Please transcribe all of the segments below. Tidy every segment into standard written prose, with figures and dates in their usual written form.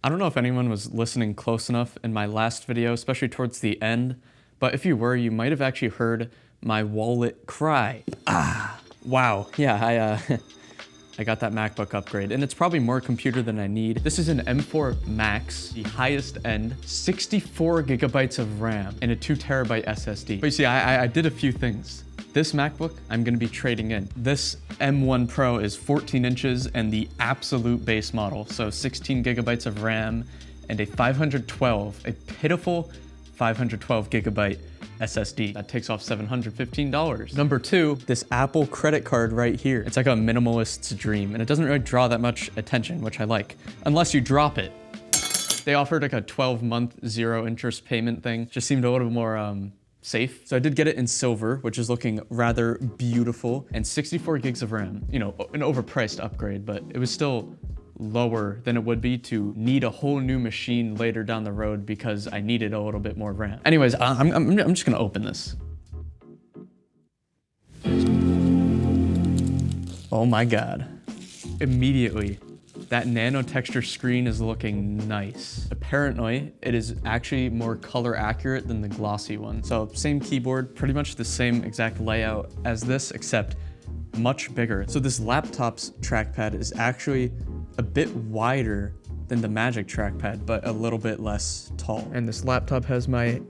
I don't know if anyone was listening close enough in my last video, especially towards the end, but if you were, you might have actually heard my wallet cry. Ah, wow. Yeah, I got that MacBook upgrade, and it's probably more computer than I need. This is an M4 Max, the highest end, 64 gigabytes of RAM, and a 2 terabyte SSD. But you see, I did a few things. This MacBook, I'm gonna be trading in. This M1 Pro is 14 inches and the absolute base model. So 16 gigabytes of RAM and a pitiful 512 gigabyte SSD. That takes off $715. Number two, this Apple credit card right here. It's like a minimalist's dream, and it doesn't really draw that much attention, which I like, unless you drop it. They offered like a 12-month zero interest payment thing. Just seemed a little more safe. So I did get it in silver, which is looking rather beautiful, and 64 gigs of RAM. You know, an overpriced upgrade, but it was still lower than it would be to need a whole new machine later down the road because I needed a little bit more RAM. Anyways, I'm just gonna open this. Oh my God. Immediately, that nano texture screen is looking nice. Apparently, it is actually more color accurate than the glossy one. So same keyboard, pretty much the same exact layout as this, except much bigger. So this laptop's trackpad is actually a bit wider than the Magic trackpad, but a little bit less tall. And this laptop has my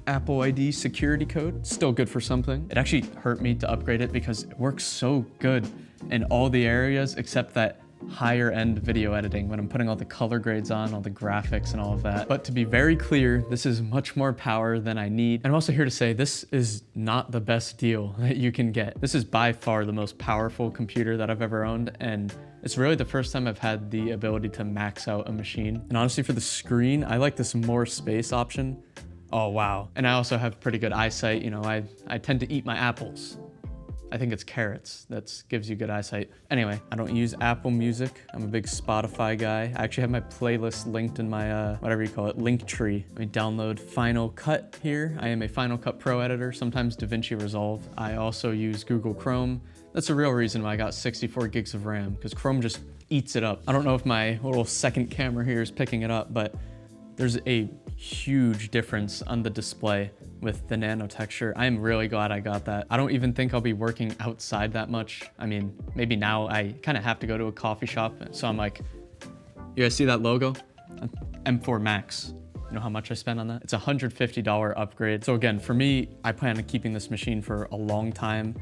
Apple ID security code. Still good for something. It actually hurt me to upgrade it because it works so good in all the areas except that higher end video editing when I'm putting all the color grades on, all the graphics and all of that. But to be very clear, this is much more power than I need. And I'm also here to say this is not the best deal that you can get. This is by far the most powerful computer that I've ever owned, and it's really the first time I've had the ability to max out a machine. And honestly, for the screen, I like this more space option. Oh, wow. And I also have pretty good eyesight. You know, I tend to eat my apples. I think it's carrots that gives you good eyesight. Anyway, I don't use Apple Music. I'm a big Spotify guy. I actually have my playlist linked in my, whatever you call it, link tree. Let me download Final Cut here. I am a Final Cut Pro editor, sometimes DaVinci Resolve. I also use Google Chrome. That's the real reason why I got 64 gigs of RAM, because Chrome just eats it up. I don't know if my little second camera here is picking it up, but there's a huge difference on the display with the nano texture. I am really glad I got that. I don't even think I'll be working outside that much. I mean, maybe now I kind of have to go to a coffee shop. So I'm like, you guys see that logo? M4 Max. You know how much I spent on that? It's a $150 upgrade. So again, for me, I plan on keeping this machine for a long time.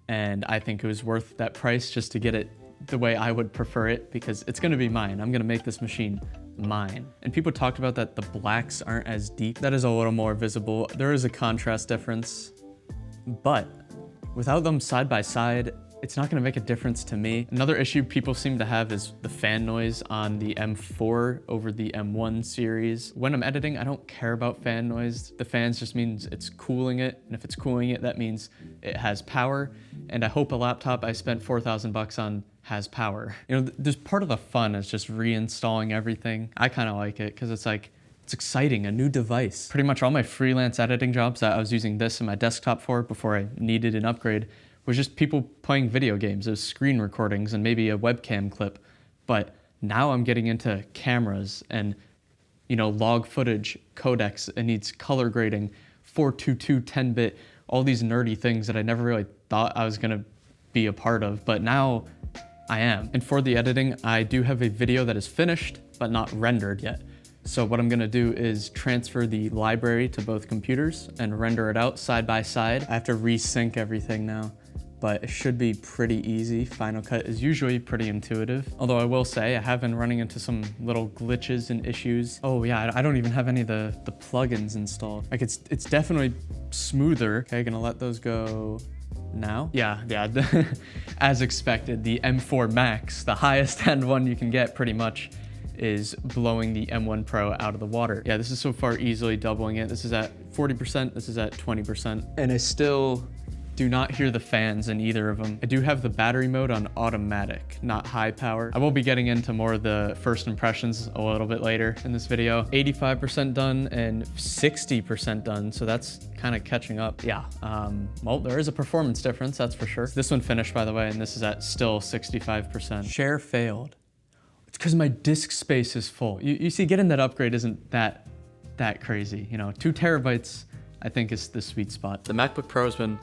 And I think it was worth that price just to get it the way I would prefer it, because it's gonna be mine. I'm gonna make this machine mine. And people talked about that the blacks aren't as deep. That is a little more visible. There is a contrast difference, but without them side by side, it's not gonna make a difference to me. Another issue people seem to have is the fan noise on the M4 over the M1 series. When I'm editing, I don't care about fan noise. The fans just means it's cooling it. And if it's cooling it, that means it has power. And I hope a laptop I spent 4,000 bucks on has power. You know, there's part of the fun is just reinstalling everything. I kind of like it because it's like, it's exciting, a new device. Pretty much all my freelance editing jobs that I was using this in my desktop for before I needed an upgrade was just people playing video games. It was screen recordings and maybe a webcam clip. But now I'm getting into cameras and, you know, log footage, codecs. It needs color grading, 422 10-bit, all these nerdy things that I never really thought I was gonna be a part of, but now I am. And for the editing, I do have a video that is finished, but not rendered yet. So what I'm gonna do is transfer the library to both computers and render it out side by side. I have to resync everything now, but it should be pretty easy. Final Cut is usually pretty intuitive. Although I will say, I have been running into some little glitches and issues. Oh yeah, I don't even have any of the plugins installed. Like it's definitely smoother. Okay, gonna let those go now. Yeah, as expected, the M4 Max, the highest end one you can get pretty much, is blowing the M1 Pro out of the water. Yeah, this is so far easily doubling it. This is at 40%, this is at 20%. And I still do not hear the fans in either of them. I do have the battery mode on automatic, not high power. I will be getting into more of the first impressions a little bit later in this video. 85% done and 60% done, so that's kind of catching up. Yeah, well, there is a performance difference, that's for sure. This one finished, by the way, and this is at still 65%. Share failed. It's because my disk space is full. You see, getting that upgrade isn't that crazy. You know, 2 terabytes, I think, is the sweet spot. The MacBook Pro has been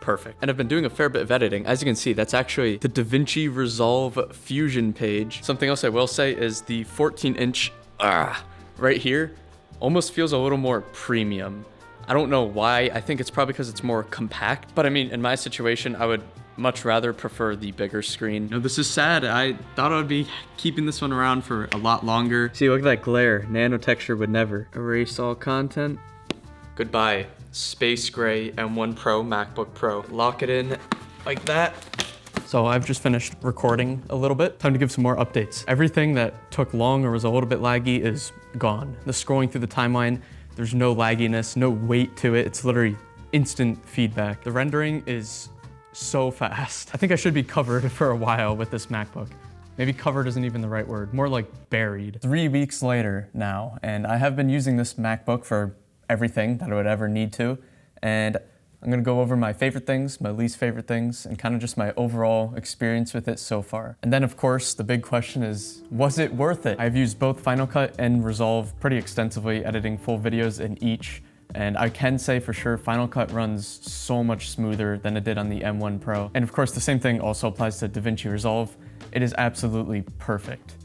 perfect. And I've been doing a fair bit of editing. As you can see, that's actually the DaVinci Resolve Fusion page. Something else I will say is the 14-inch right here almost feels a little more premium. I don't know why. I think it's probably because it's more compact. But I mean, in my situation, I would much rather prefer the bigger screen. No, this is sad. I thought I would be keeping this one around for a lot longer. See, look at that glare. Nano texture would never erase all content. Goodbye, space gray M1 Pro MacBook Pro. Lock it in like that. So I've just finished recording a little bit. Time to give some more updates. Everything that took long or was a little bit laggy is gone. The scrolling through the timeline, there's no lagginess, no weight to it. It's literally instant feedback. The rendering is so fast. I think I should be covered for a while with this MacBook. Maybe covered isn't even the right word, more like buried. 3 weeks later now, and I have been using this MacBook for everything that I would ever need to. And I'm gonna go over my favorite things, my least favorite things, and kind of just my overall experience with it so far. And then of course, the big question is, was it worth it? I've used both Final Cut and Resolve pretty extensively, editing full videos in each. And I can say for sure, Final Cut runs so much smoother than it did on the M1 Pro. And of course, the same thing also applies to DaVinci Resolve. It is absolutely perfect.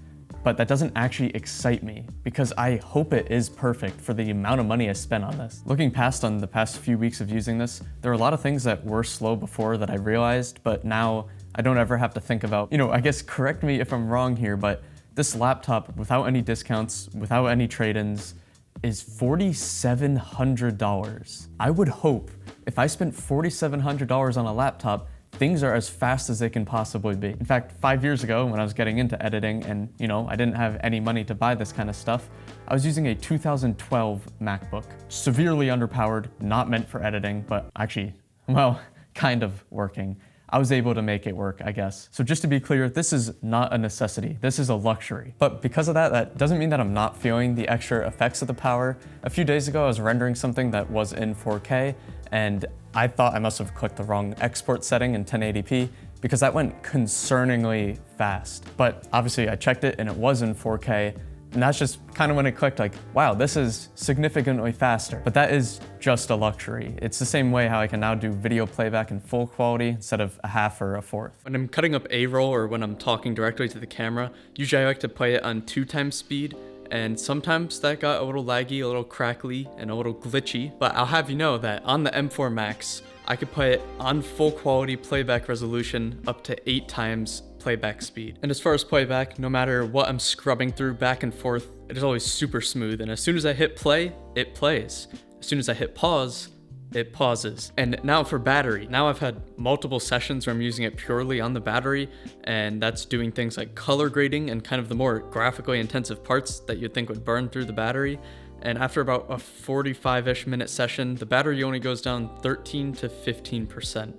But that doesn't actually excite me because I hope it is perfect for the amount of money I spent on this. Looking past on the past few weeks of using this, there are a lot of things that were slow before that I realized, but now I don't ever have to think about, I guess correct me if I'm wrong here, but this laptop without any discounts, without any trade-ins, is $4,700. I would hope if I spent $4,700 on a laptop, things are as fast as they can possibly be. In fact, 5 years ago when I was getting into editing and I didn't have any money to buy this kind of stuff, I was using a 2012 MacBook. Severely underpowered, not meant for editing, but actually, well, kind of working. I was able to make it work, I guess. So just to be clear, this is not a necessity. This is a luxury. But because of that, that doesn't mean that I'm not feeling the extra effects of the power. A few days ago, I was rendering something that was in 4K, and I thought I must have clicked the wrong export setting in 1080p because that went concerningly fast. But obviously I checked it and it was in 4K. And that's just kind of when it clicked like, wow, this is significantly faster. But that is just a luxury. It's the same way how I can now do video playback in full quality instead of a half or a fourth. When I'm cutting up A-roll or when I'm talking directly to the camera, usually I like to play it on 2x speed. And sometimes that got a little laggy, a little crackly, and a little glitchy. But I'll have you know that on the M4 Max, I could play it on full quality playback resolution up to 8 times playback speed. And as far as playback, no matter what I'm scrubbing through back and forth, it is always super smooth. And as soon as I hit play, it plays. As soon as I hit pause, it pauses. And now for battery. Now I've had multiple sessions where I'm using it purely on the battery, and that's doing things like color grading and kind of the more graphically intensive parts that you'd think would burn through the battery. And after about a 45-ish minute session, the battery only goes down 13 to 15%,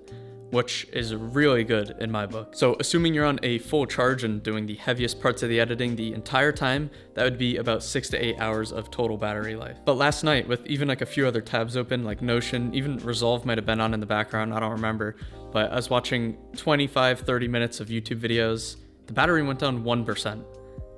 which is really good in my book. So assuming you're on a full charge and doing the heaviest parts of the editing the entire time, that would be about 6 to 8 hours of total battery life. But last night, with even like a few other tabs open, like Notion, even Resolve might have been on in the background, I don't remember, but I was watching 25-30 minutes of YouTube videos, the battery went down 1%.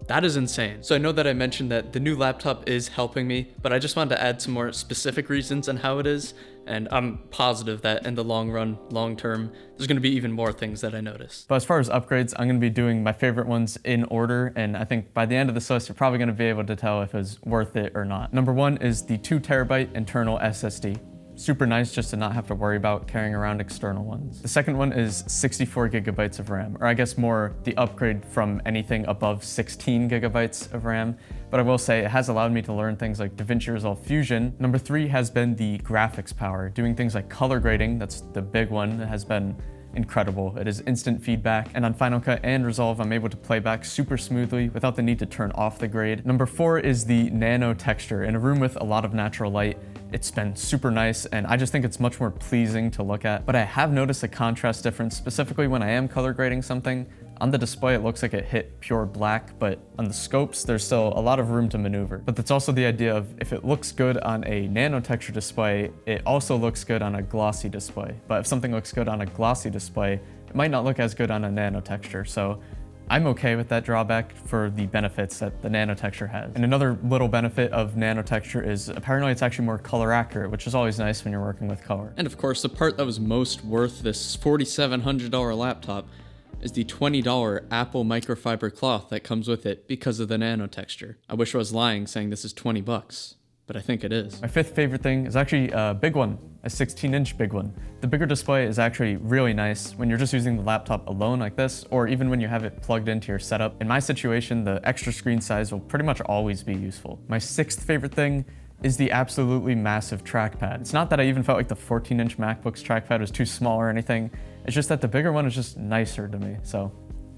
That is insane. So I know that I mentioned that the new laptop is helping me, but I just wanted to add some more specific reasons on how it is. And I'm positive that in the long run, long term, there's gonna be even more things that I notice. But as far as upgrades, I'm gonna be doing my favorite ones in order. And I think by the end of this list, you're probably gonna be able to tell if it's worth it or not. Number 1 is the 2 terabyte internal SSD. Super nice just to not have to worry about carrying around external ones. The second one is 64 gigabytes of RAM, or I guess more the upgrade from anything above 16 gigabytes of RAM. But I will say it has allowed me to learn things like DaVinci Resolve Fusion. Number 3 has been the graphics power. Doing things like color grading, that's the big one, has been incredible. It is instant feedback, and on Final Cut and Resolve, I'm able to play back super smoothly without the need to turn off the grade. Number 4 is the nano texture. In a room with a lot of natural light, it's been super nice, and I just think it's much more pleasing to look at. But I have noticed a contrast difference, specifically when I am color grading something. On the display, it looks like it hit pure black, but on the scopes, there's still a lot of room to maneuver. But that's also the idea of if it looks good on a nano texture display, it also looks good on a glossy display. But if something looks good on a glossy display, it might not look as good on a nano texture. So I'm okay with that drawback for the benefits that the nanotexture has. And another little benefit of nanotexture is apparently it's actually more color accurate, which is always nice when you're working with color. And of course, the part that was most worth this $4,700 laptop is the $20 Apple microfiber cloth that comes with it because of the nanotexture. I wish I was lying saying this is 20 bucks, but I think it is. My fifth favorite thing is actually a big one, a 16-inch big one. The bigger display is actually really nice when you're just using the laptop alone like this, or even when you have it plugged into your setup. In my situation, the extra screen size will pretty much always be useful. My sixth favorite thing is the absolutely massive trackpad. It's not that I even felt like the 14-inch MacBook's trackpad was too small or anything. It's just that the bigger one is just nicer to me, so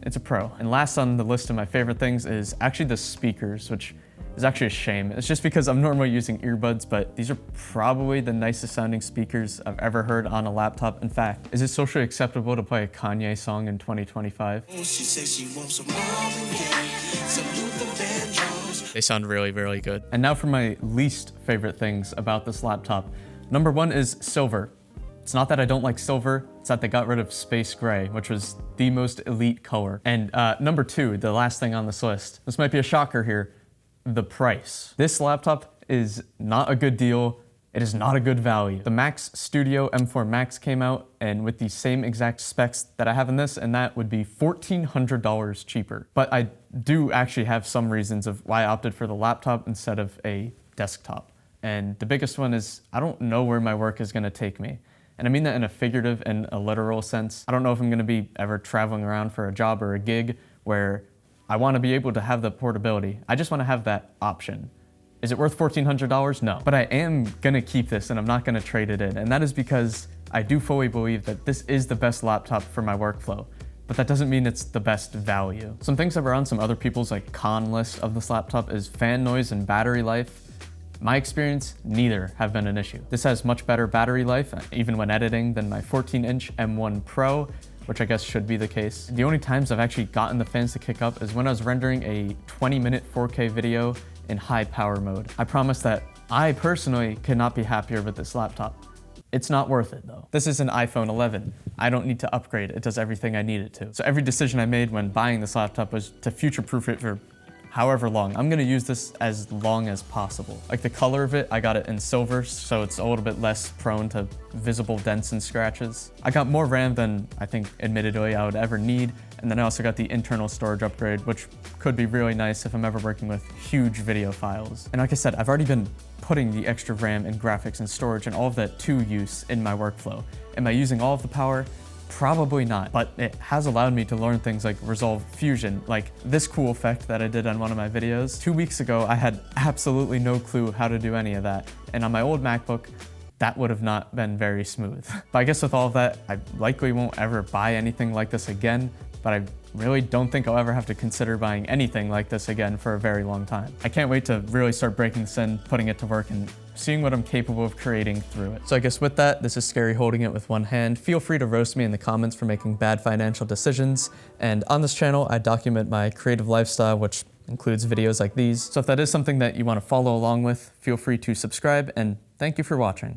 it's a pro. And last on the list of my favorite things is actually the speakers, which is actually a shame. It's just because I'm normally using earbuds, but these are probably the nicest sounding speakers I've ever heard on a laptop. In fact, is it socially acceptable to play a Kanye song in 2025? They sound really, really good. And now for my least favorite things about this laptop. Number one is silver. It's not that I don't like silver, it's that they got rid of space gray, which was the most elite color. And number two, the last thing on this list, this might be a shocker here, the price. This laptop is not a good deal. It is not a good value. The Max Studio M4 Max came out, and with the same exact specs that I have in this, and that would be $1,400 cheaper. But I do actually have some reasons of why I opted for the laptop instead of a desktop. And the biggest one is I don't know where my work is gonna take me. And I mean that in a figurative and a literal sense. I don't know if I'm gonna be ever traveling around for a job or a gig where I wanna be able to have the portability. I just wanna have that option. Is it worth $1,400? No. But I am gonna keep this and I'm not gonna trade it in. And that is because I do fully believe that this is the best laptop for my workflow. But that doesn't mean it's the best value. Some things that were on some other people's con list of this laptop is fan noise and battery life. My experience, neither have been an issue. This has much better battery life, even when editing, than my 14-inch M1 Pro, which I guess should be the case. The only times I've actually gotten the fans to kick up is when I was rendering a 20-minute 4K video in high power mode. I promise that I personally could not be happier with this laptop. It's not worth it though. This is an iPhone 11. I don't need to upgrade. It does everything I need it to. So every decision I made when buying this laptop was to future-proof it for however long. I'm gonna use this as long as possible. Like the color of it, I got it in silver, so it's a little bit less prone to visible dents and scratches. I got more RAM than I think admittedly I would ever need. And then I also got the internal storage upgrade, which could be really nice if I'm ever working with huge video files. And like I said, I've already been putting the extra RAM and graphics and storage and all of that to use in my workflow. Am I using all of the power? Probably not, but it has allowed me to learn things like Resolve Fusion, like this cool effect that I did on one of my videos. 2 weeks ago, I had absolutely no clue how to do any of that. And on my old MacBook, that would have not been very smooth. But I guess with all of that, I likely won't ever buy anything like this again, but I really don't think I'll ever have to consider buying anything like this again for a very long time. I can't wait to really start breaking this in, putting it to work, and seeing what I'm capable of creating through it. So I guess with that, this is Scary holding it with one hand. Feel free to roast me in the comments for making bad financial decisions. And on this channel, I document my creative lifestyle, which includes videos like these. So if that is something that you want to follow along with, feel free to subscribe, and thank you for watching.